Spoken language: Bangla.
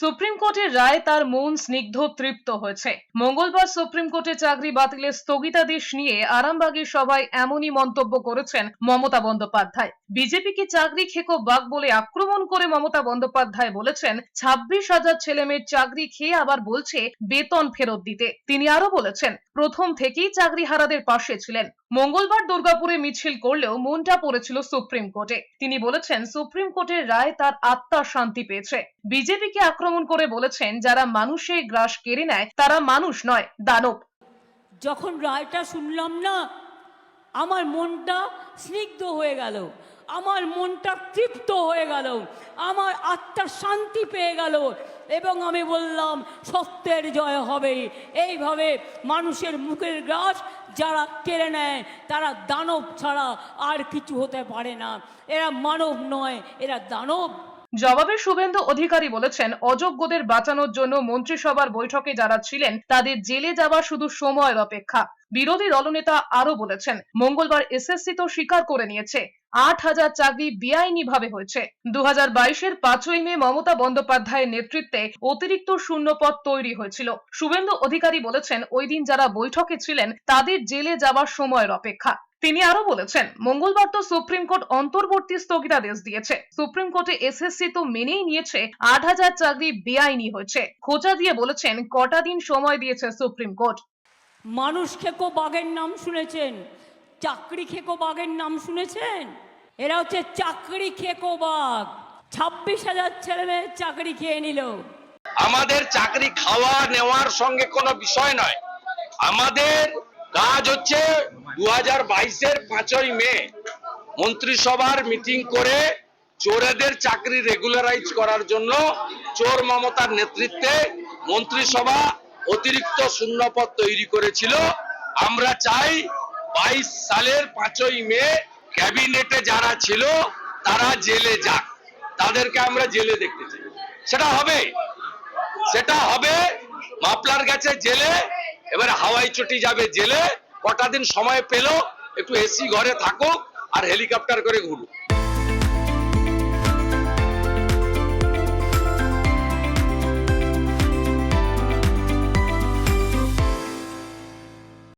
সুপ্রিম কোর্টের রায় তার মন স্নিগ্ধ তৃপ্ত হয়েছে। মঙ্গলবার সুপ্রিম কোর্টে চাকরি বাতিলের স্থগিতাদেশ নিয়ে আরামবাগের সভায় এমনই মন্তব্য করেছেন মমতা বন্দ্যোপাধ্যায়। বিজেপিকে চাকরি খেকো বাঘ বলে আক্রমণ করে মমতা বন্দ্যোপাধ্যায় বলেছেন 26,000 ছেলেমেয়ের চাকরি খেয়ে আবার বলছে বেতন ফেরত দিতে। তিনি আরো বলেছেন প্রথম থেকেই চাকরিহারাদের পাশে ছিলেন। মঙ্গলবার দুর্গাপুরে মিছিল করলেও মনটা পড়েছিল সুপ্রিম কোর্টে। তিনি বলেছেন সুপ্রিম কোর্টের রায় তার আত্মার শান্তি পেয়েছে। বিজেপিকে আক্রমণ করে বলেছেন যারা মানুষের গ্রাস কেড়ে নেয় তারা মানুষ নয়, দানব। যখন রায়টা শুনলাম না, আমার মনটা স্নিগ্ধ হয়ে গেল, আমার মনটা তৃপ্ত হয়ে গেল, আমার আত্মার শান্তি পেয়ে গেল এবং আমি বললাম সত্যের জয় হবে। এইভাবে মানুষের মুখের গ্রাস যারা কেড়ে নেয় তারা দানব ছাড়া আর কিছু হতে পারে না। এরা মানব নয়, এরা দানব। জবাবে শুভেন্দু অধিকারী বলেছেন অযোগ্যদের বাঁচানোর জন্য মন্ত্রিসভার বৈঠকে যারা ছিলেন তাদের জেলে যাওয়া শুধু সময়ের অপেক্ষা। বিরোধী দলনেতা আরো বলেছেন মঙ্গলবার এসএসসি তো স্বীকার করে নিয়েছে 8,000 চাকরি বেআইনি ভাবে হয়েছে। 2022-এর 5ই মে মমতা বন্দ্যোপাধ্যায়ের নেতৃত্বে অতিরিক্ত শূন্যপদ তৈরি হয়েছিল। শুভেন্দু অধিকারী বলেছেন ওই দিন যারা বৈঠকে ছিলেন তাদের জেলে যাওয়ার সময়ের অপেক্ষা। তিনি আরো বলেছেন মঙ্গলবার তো সুপ্রিম কোর্ট অন্তর্বর্তী স্থগিতাদেশ দিয়েছে। সুপ্রিম কোর্টে এসএসসি তো মেনেই নিয়েছে 8,000 চাকরি বেআইনি হয়েছে। খোঁচা দিয়ে বলেছেন কটা দিন সময় দিয়েছে সুপ্রিম কোর্ট। মানুষ খেকো বাঘের নাম শুনেছেন, চাকরি খেকো বাঘের নাম শুনেছেন? এরা হচ্ছে চাকরি খেকো বাঘ। 26,000 ছেলে মেয়ে চাকরি খেয়ে নিল। আমাদের চাকরি খাওয়া নেওয়ার সঙ্গে কোনো বিষয় নয়। আমাদের কাজ হচ্ছে 2022-এর 5ই মে মন্ত্রিসভার মিটিং করে চোরেদের চাকরি রেগুলারাইজ করার জন্য চোর মমতার নেতৃত্বে মন্ত্রিসভা অতিরিক্ত শূন্যপদ তৈরি করেছিল। আমরা চাই 22 সালের 5ই মে ক্যাবিনেটে যারা ছিল তারা জেলে যাক, তাদেরকে আমরা জেলে দেখতে চাই। সেটা হবে। মাপলার গেছে জেলে, এবারে হাওয়াই চটি যাবে জেলে। কটা দিন সময় পেল, একটু এসি ঘরে থাকুক আর হেলিকপ্টার করে ঘুরুক।